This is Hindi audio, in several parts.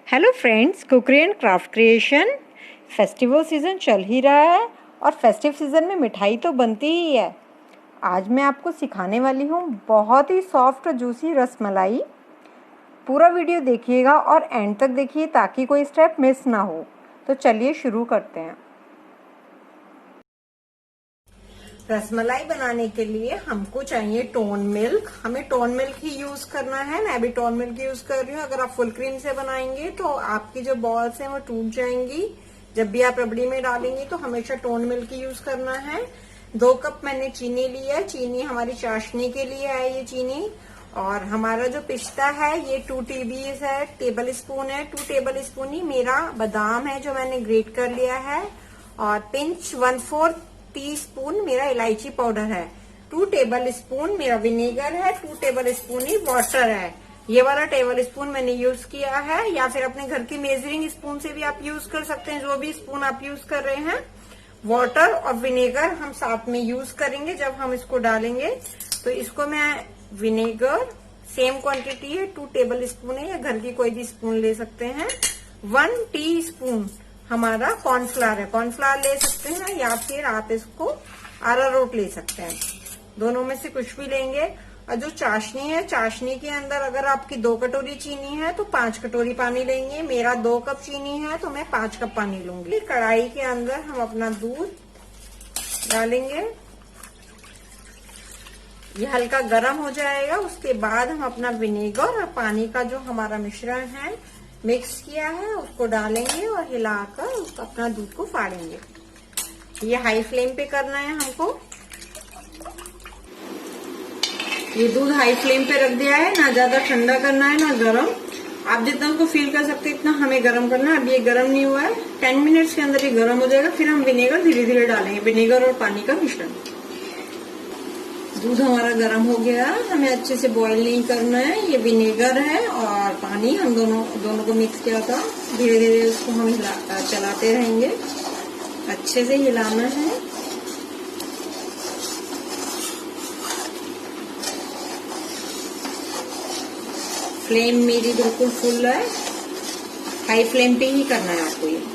Hello friends, cookery and craft creation. Festival season चल ही रहा है और फेस्टिव सीज़न में मिठाई तो बनती ही है। आज मैं आपको सिखाने वाली हूँ बहुत ही सॉफ्ट और जूसी रसमलाई। पूरा वीडियो देखिएगा और एंड तक देखिए ताकि कोई स्टेप मिस ना हो। तो चलिए शुरू करते हैं। रसमलाई बनाने के लिए हमको चाहिए टोन मिल्क। हमें टोन मिल्क ही यूज करना है। मैं भी टोन मिल्क यूज कर रही हूँ। अगर आप फुल क्रीम से बनाएंगे तो आपकी जो बॉल्स हैं वो टूट जाएंगी। जब भी आप रबड़ी में डालेंगे तो हमेशा टोन मिल्क ही यूज करना है। 2 कप मैंने चीनी ली है। चीनी हमारी चाशनी के लिए है ये चीनी। और हमारा जो पिस्ता है ये 2 TBS है, टेबल स्पून है। 2 टेबल स्पून ही मेरा बादाम है जो मैंने ग्रेट कर लिया है। और पिंच 1/4 टीस्पून मेरा इलायची पाउडर है। 2 टेबल स्पून मेरा विनेगर है। 2 टेबल स्पून ही वाटर है। ये वाला टेबल स्पून मैंने यूज किया है, या फिर अपने घर की मेजरिंग स्पून से भी आप यूज कर सकते हैं। जो भी स्पून आप यूज कर रहे हैं, वाटर और विनेगर हम साथ में यूज करेंगे जब हम इसको डालेंगे। तो इसको मैं विनेगर सेम क्वांटिटी है, 2 टेबल स्पून है, या घर की कोई भी स्पून ले सकते हैं। 1 टीस्पून हमारा कॉर्नफ्लावर है। कॉर्नफ्लावर ले सकते हैं या फिर आप इसको अरारोट ले सकते हैं। दोनों में से कुछ भी लेंगे। और जो चाशनी है, चाशनी के अंदर अगर आपकी 2 कटोरी चीनी है तो 5 कटोरी पानी लेंगे। मेरा 2 कप चीनी है तो मैं 5 कप पानी लूंगी। कढ़ाई के अंदर हम अपना दूध डालेंगे। ये हल्का गर्म हो जाएगा। उसके बाद हम अपना विनेगर और पानी का जो हमारा मिश्रण है मिक्स किया है उसको डालेंगे और हिलाकर अपना दूध को फाड़ेंगे। ये हाई फ्लेम पे करना है हमको। ये दूध हाई फ्लेम पे रख दिया है। ना ज्यादा ठंडा करना है ना गर्म। आप जितना उसको फील कर सकते हैं इतना हमें गर्म करना है। अब ये गर्म नहीं हुआ है। 10 मिनट्स के अंदर ये गर्म हो जाएगा। फिर हम विनेगर धीरे धीरे डालेंगे, विनेगर और पानी का मिश्रण। दूध हमारा गर्म हो गया। हमें अच्छे से बॉईल नहीं करना है। ये विनेगर है और पानी हम दोनों को मिक्स किया था। धीरे धीरे उसको हम चलाते रहेंगे। अच्छे से हिलाना है। फ्लेम मेरी बिल्कुल फुल है। हाई फ्लेम पे ही करना है आपको ये।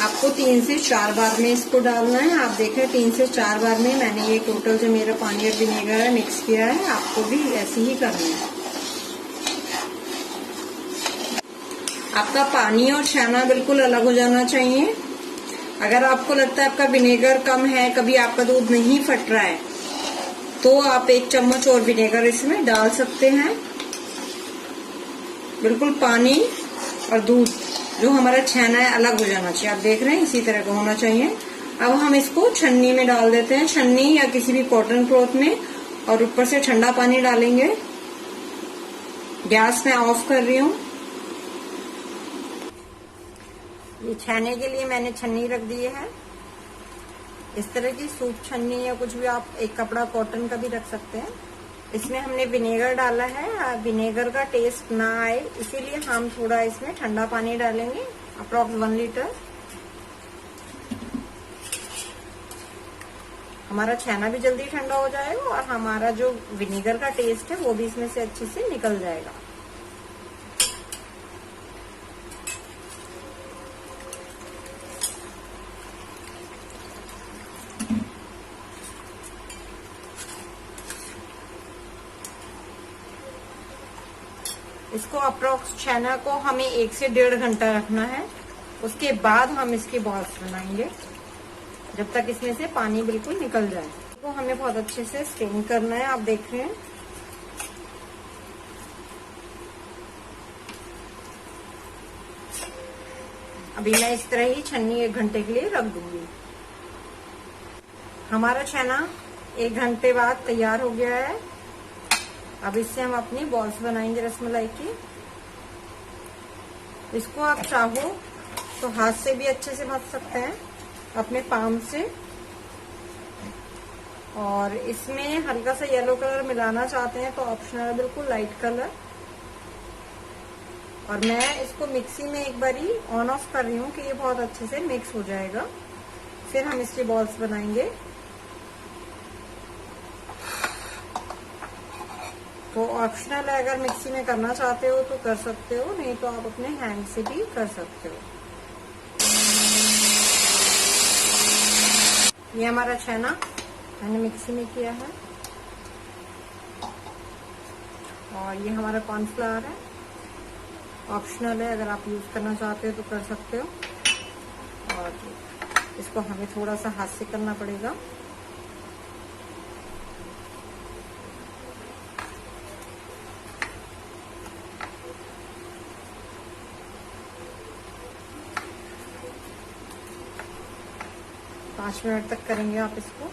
आपको 3 से 4 बार में इसको डालना है। आप देखें 3 से 4 बार में मैंने ये टोटल जो मेरा पानी और विनेगर है मिक्स किया है। आपको भी ऐसे ही करना है। आपका पानी और छाना बिल्कुल अलग हो जाना चाहिए। अगर आपको लगता है आपका विनेगर कम है, कभी आपका दूध नहीं फट रहा है, तो आप 1 चम्मच और विनेगर इसमें डाल सकते हैं। बिल्कुल पानी और दूध जो हमारा छेना है अलग हो जाना चाहिए। आप देख रहे हैं इसी तरह का होना चाहिए। अब हम इसको छन्नी में डाल देते हैं, छन्नी या किसी भी कॉटन क्लॉथ में, और ऊपर से ठंडा पानी डालेंगे। गैस मैं ऑफ कर रही हूँ। ये छेने के लिए मैंने छन्नी रख दी है। इस तरह की सूप छन्नी या कुछ भी आप, एक कपड़ा कॉटन का भी रख सकते हैं। इसमें हमने विनेगर डाला है। विनेगर का टेस्ट ना आए इसीलिए हम थोड़ा इसमें ठंडा पानी डालेंगे, अप्रॉक्स 1 लीटर। हमारा छेना भी जल्दी ठंडा हो जाएगा और हमारा जो विनेगर का टेस्ट है वो भी इसमें से अच्छे से निकल जाएगा। इसको अप्रोक्स छेना को हमें 1 से 1.5 घंटा रखना है। उसके बाद हम इसके बॉल्स बनाएंगे जब तक इसमें से पानी बिल्कुल निकल जाए। तो हमें बहुत अच्छे से स्टेन करना है। आप देख रहे हैं अभी मैं इस तरह ही छन्नी 1 घंटे के लिए रख दूंगी। हमारा छेना 1 घंटे बाद तैयार हो गया है। अब इससे हम अपनी बॉल्स बनाएंगे रसमलाई की। इसको आप चाहो तो हाथ से भी अच्छे से मथ सकते हैं, अपने पाम से। और इसमें हल्का सा येलो कलर मिलाना चाहते हैं तो ऑप्शनल है, बिल्कुल लाइट कलर। और मैं इसको मिक्सी में एक बारी ऑन ऑफ कर रही हूँ कि ये बहुत अच्छे से मिक्स हो जाएगा। फिर हम इसके बॉल्स बनाएंगे। तो ऑप्शनल है, अगर मिक्सी में करना चाहते हो तो कर सकते हो, नहीं तो आप अपने हैंड से भी कर सकते हो। ये हमारा छेना मैंने मिक्सी में किया है, और ये हमारा कॉर्नफ्लावर है, ऑप्शनल है, अगर आप यूज करना चाहते हो तो कर सकते हो। और इसको हमें थोड़ा सा हाथ से करना पड़ेगा। पाँच मिनट तक करेंगे आप इसको।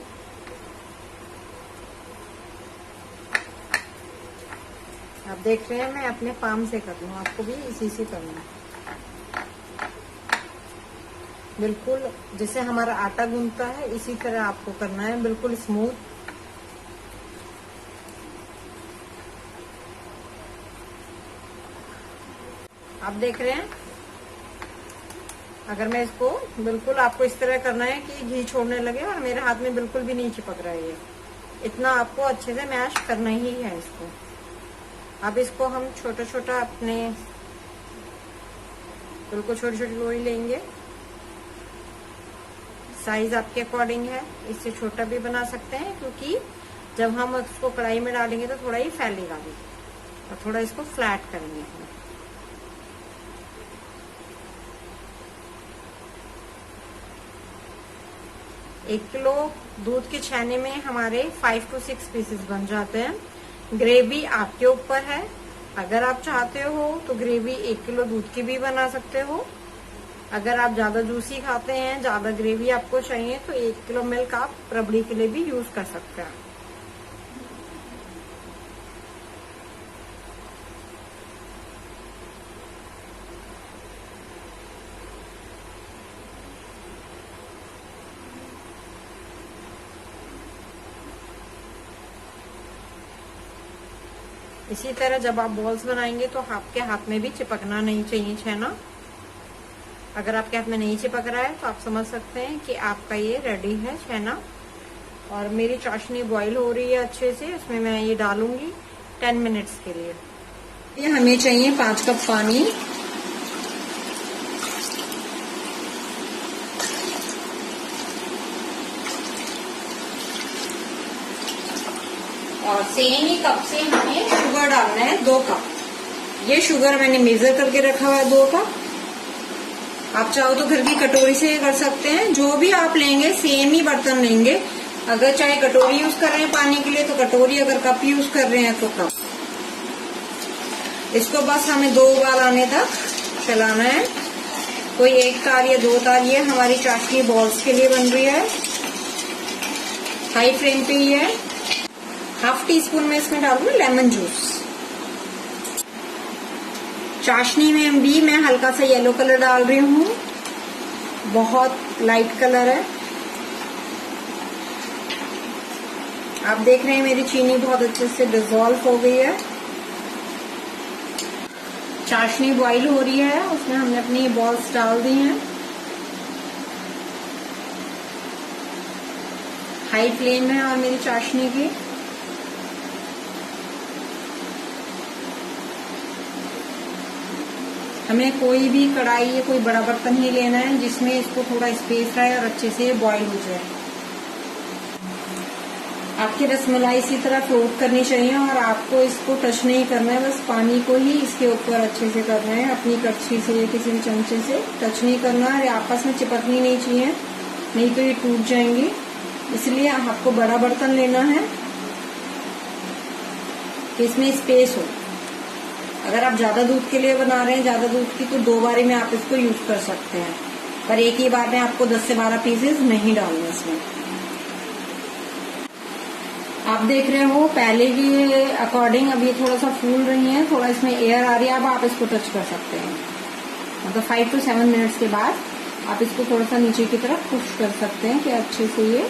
आप देख रहे हैं मैं अपने पाम से कर रही हूँ, आपको भी इसी से करना है। बिल्कुल जैसे हमारा आटा गूंथता है इसी तरह आपको करना है, बिल्कुल स्मूथ। आप देख रहे हैं, अगर मैं इसको बिल्कुल आपको इस तरह करना है कि घी छोड़ने लगे और मेरे हाथ में बिल्कुल भी नहीं चिपक रहा है, ये इतना आपको अच्छे से मैश करना ही है इसको। अब इसको हम छोटा छोटा अपने बिल्कुल छोटी छोटी लोई लेंगे, साइज आपके अकॉर्डिंग है, इससे छोटा भी बना सकते हैं, क्योंकि जब हम उसको कढ़ाई में डालेंगे तो थोड़ा ही फैलेगा भी, और थोड़ा इसको फ्लैट करेंगे हम। एक किलो दूध के छेने में हमारे 5 to 6 पीसेस बन जाते हैं। ग्रेवी आपके ऊपर है, अगर आप चाहते हो तो ग्रेवी 1 किलो दूध की भी बना सकते हो। अगर आप ज्यादा जूसी खाते हैं, ज्यादा ग्रेवी आपको चाहिए, तो 1 किलो मिल्क आप रबड़ी के लिए भी यूज कर सकते हैं। इसी तरह जब आप बॉल्स बनाएंगे तो आपके हाथ में भी चिपकना नहीं चाहिए छेना। अगर आपके हाथ में नहीं चिपक रहा है तो आप समझ सकते हैं कि आपका ये रेडी है छेना। और मेरी चाशनी बॉईल हो रही है अच्छे से, उसमें मैं ये डालूंगी 10 मिनट्स के लिए। ये हमें चाहिए 5 कप पानी। और सेम ही कप से हमें शुगर डालना है 2 कप। ये शुगर मैंने मेजर करके रखा हुआ है 2 कप। आप चाहो तो घर की कटोरी से कर सकते हैं, जो भी आप लेंगे सेम ही बर्तन लेंगे। अगर चाहे कटोरी यूज कर रहे हैं पानी के लिए तो कटोरी, अगर कप यूज कर रहे हैं तो कप। इसको बस हमें 2 उबाल आने तक चलाना है। कोई 1 तार या 2 तार। ये हमारी चाशनी बॉल्स के लिए बन रही है, हाई फ्लेम पे ही है। हाफ टी स्पून में इसमें डालूंगी लेमन जूस। चाशनी में भी मैं हल्का सा येलो कलर डाल रही हूँ, बहुत लाइट कलर है। आप देख रहे हैं मेरी चीनी बहुत अच्छे से डिसॉल्व हो गई है। चाशनी बॉईल हो रही है, उसमें हमने अपनी बॉल्स डाल दी हैं। हाई फ्लेम है और मेरी चाशनी की। हमें कोई भी कढ़ाई या कोई बड़ा बर्तन ही लेना है जिसमें इसको थोड़ा स्पेस रहे और अच्छे से बॉईल हो जाए। आपकी रसमलाई इसी तरह फ्लोट करनी चाहिए और आपको इसको टच नहीं करना है, बस पानी को ही इसके ऊपर अच्छे से करना है। अपनी कड़छी से या किसी भी चमचे से टच नहीं करना है, आपस में चिपकनी नहीं चाहिए, नहीं तो ये टूट जाएंगी। इसलिए आपको बड़ा बर्तन लेना है कि इसमें स्पेस हो। अगर आप ज्यादा दूध के लिए बना रहे हैं, ज्यादा दूध की, तो 2 बारी में आप इसको यूज कर सकते हैं, पर एक ही बार में आपको 10 से 12 पीसेस नहीं डालने इसमें। आप देख रहे हो पहले के अकॉर्डिंग अब ये थोड़ा सा फूल रही है, थोड़ा इसमें एयर आ रही है। अब आप इसको टच कर सकते हैं, मतलब 5 to 7 मिनट्स के बाद आप इसको थोड़ा सा नीचे की तरफ पुश कर सकते हैं कि अच्छे से ये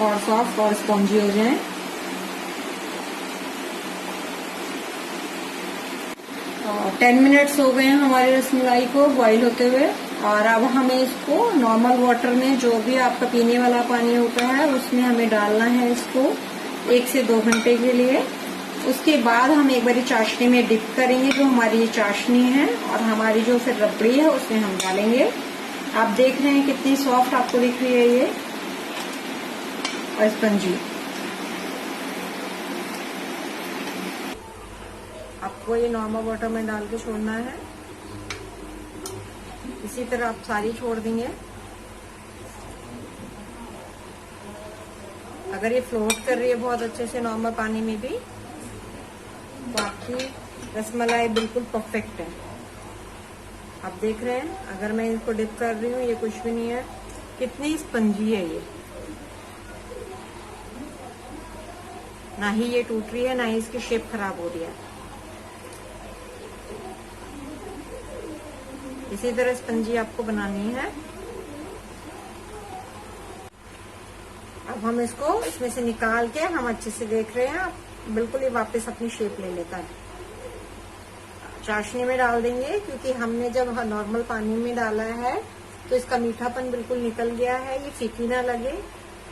और सॉफ्ट और स्पॉन्जी हो जाए। और 10 मिनट्स हो गए हैं हमारी रसमलाई को बॉईल होते हुए। और अब हमें इसको नॉर्मल वाटर में, जो भी आपका पीने वाला पानी होता है, उसमें हमें डालना है इसको। 1 से 2 घंटे के लिए। उसके बाद हम एक बारी चाशनी में डिप करेंगे, जो हमारी ये चाशनी है, और हमारी जो फिर रबड़ी है उसमें हम डालेंगे। आप देख रहे हैं कितनी सॉफ्ट आपको दिख रही है ये और स्पंजी। आपको ये नॉर्मल वाटर में डाल के छोड़ना है। इसी तरह आप सारी छोड़ देंगे। अगर ये फ्लोट कर रही है बहुत अच्छे से नॉर्मल पानी में भी, तो आपकी रसमलाई बिल्कुल परफेक्ट है। आप देख रहे हैं, अगर मैं इसको डिप कर रही हूँ, ये कुछ भी नहीं है, कितनी स्पंजी है ये। ना ही ये टूट रही है, ना ही इसकी शेप खराब हो रही है। इसी तरह स्पंजी आपको बनानी है। अब हम इसको इसमें से निकाल के हम अच्छे से देख रहे हैं, बिल्कुल ये वापस अपनी शेप ले लेता है। चाशनी में डाल देंगे, क्योंकि हमने जब नॉर्मल पानी में डाला है तो इसका मीठापन बिल्कुल निकल गया है, ये फीकी ना लगे।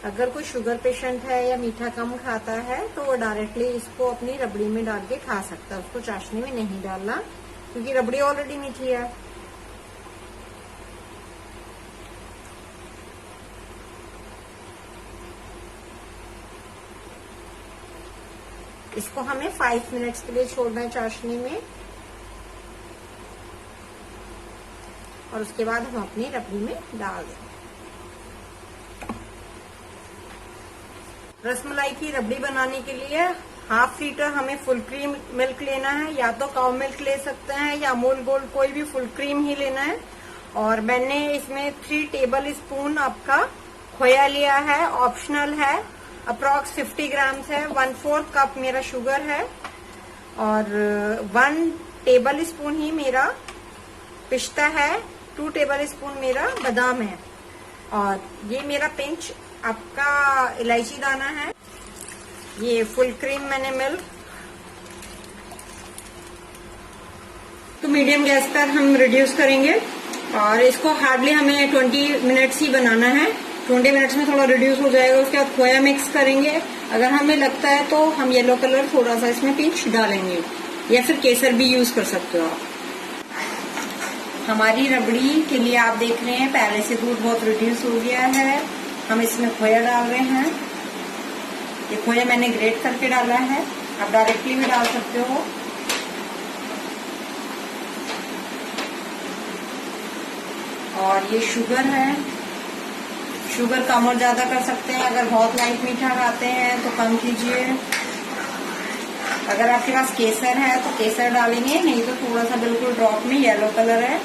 अगर कोई शुगर पेशेंट है या मीठा कम खाता है तो वो डायरेक्टली इसको अपनी रबड़ी में डाल के खा सकता है, उसको चाशनी में नहीं डालना, क्योंकि रबड़ी ऑलरेडी मीठी है। इसको हमें 5 मिनट्स के लिए छोड़ना है चाशनी में, और उसके बाद हम अपनी रबड़ी में डाल देंगे। रसमलाई की रबड़ी बनाने के लिए 1/2 लीटर हमें फुल क्रीम मिल्क लेना है, या तो काउ मिल्क ले सकते हैं या अमूल गोल्ड, कोई भी फुल क्रीम ही लेना है। और मैंने इसमें 3 टेबल स्पून आपका खोया लिया है, ऑप्शनल है, अप्रॉक्स 50 ग्राम्स है। 1/4 कप मेरा शुगर है, और 1 टेबल स्पून ही मेरा पिस्ता है, 2 टेबल स्पून मेरा बादाम है, और ये मेरा पिंच आपका इलायची दाना है। ये फुल क्रीम मैंने मिल्क। तो मीडियम गैस पर हम रिड्यूस करेंगे, और इसको हार्डली हमें 20 मिनट्स ही बनाना है। 20 मिनट्स में थोड़ा रिड्यूस हो जाएगा। उसके बाद खोया मिक्स करेंगे। अगर हमें लगता है तो हम येलो कलर थोड़ा सा इसमें पिंच डालेंगे, या फिर केसर भी यूज कर सकते हो आप। हमारी रबड़ी के लिए आप देख रहे हैं पहले से दूध बहुत रिड्यूस हो गया है। हम इसमें खोया डाल रहे हैं। ये खोया मैंने ग्रेट करके डाला है, आप डायरेक्टली भी डाल सकते हो। और ये शुगर है, शुगर कम और ज्यादा कर सकते हैं। अगर बहुत लाइट मीठा खाते हैं तो कम कीजिए। अगर आपके पास केसर है तो केसर डालेंगे, नहीं तो थोड़ा सा बिल्कुल ड्रॉप में येलो कलर है।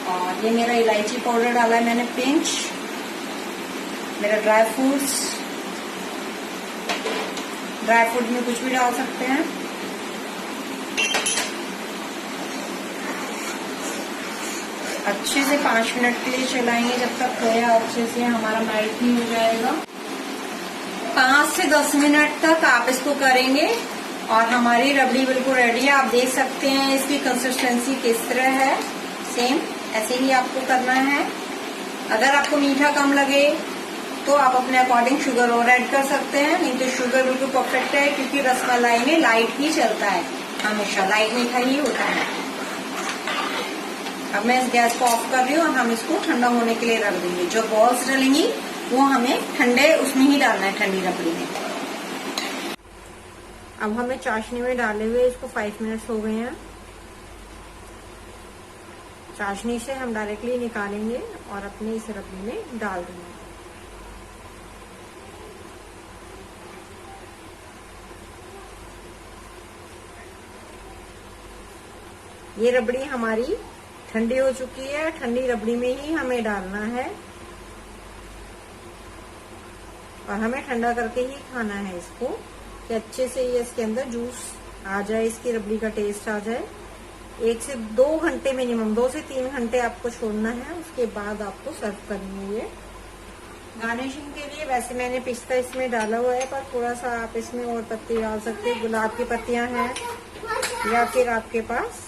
और ये मेरा इलायची पाउडर डाला है मैंने पिंच। मेरा ड्राई फ्रूट में कुछ भी डाल सकते हैं। अच्छे से 5 मिनट के लिए चलाएंगे, जब तक खोया अच्छे से हमारा मेल्ट नहीं हो जाएगा। 5 से 10 मिनट तक आप इसको करेंगे और हमारी रबड़ी बिल्कुल रेडी है। आप देख सकते हैं इसकी कंसिस्टेंसी किस तरह है। सेम ऐसे ही आपको करना है। अगर आपको मीठा कम लगे तो आप अपने अकॉर्डिंग शुगर और ऐड कर सकते हैं, नहीं तो शुगर बिल्कुल परफेक्ट है, क्योंकि रसमलाई में लाइट ही चलता है, हमेशा लाइट मीठा ही होता है। अब मैं इस गैस को ऑफ कर रही हूँ और हम इसको ठंडा होने के लिए रख देंगे। जो बॉल्स डलेंगी वो हमें ठंडे उसमें ही डालना है, ठंडी रबड़ी में। अब हमें चाशनी में डाले हुए इसको 5 मिनट्स हो गए हैं। चाशनी से हम डायरेक्टली निकालेंगे और अपने इस रबड़ी में डाल देंगे। ये रबड़ी हमारी ठंडी हो चुकी है। ठंडी रबड़ी में ही हमें डालना है और हमें ठंडा करके ही खाना है इसको, कि अच्छे से ये इसके अंदर जूस आ जाए, इसकी रबड़ी का टेस्ट आ जाए। 1 से 2 घंटे मिनिमम, 2 से 3 घंटे आपको छोड़ना है। उसके बाद आपको सर्व करनी है। ये गार्निशिंग के लिए वैसे मैंने पिस्ता इसमें डाला हुआ है, पर थोड़ा सा आप इसमें और पत्ती डाल सकते हैं। गुलाब की पत्तियां हैं या फिर आपके पास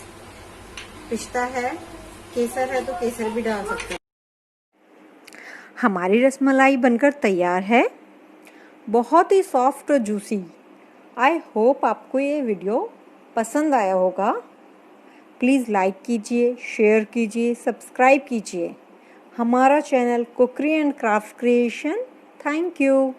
पिस्ता है, केसर है तो केसर भी डाल सकते हैं। हमारी रसमलाई बनकर तैयार है, बहुत ही सॉफ्ट और जूसी। आई होप आपको ये वीडियो पसंद आया होगा। प्लीज़ लाइक कीजिए, शेयर कीजिए, सब्सक्राइब कीजिए हमारा channel cookery and craft creation. Thank you.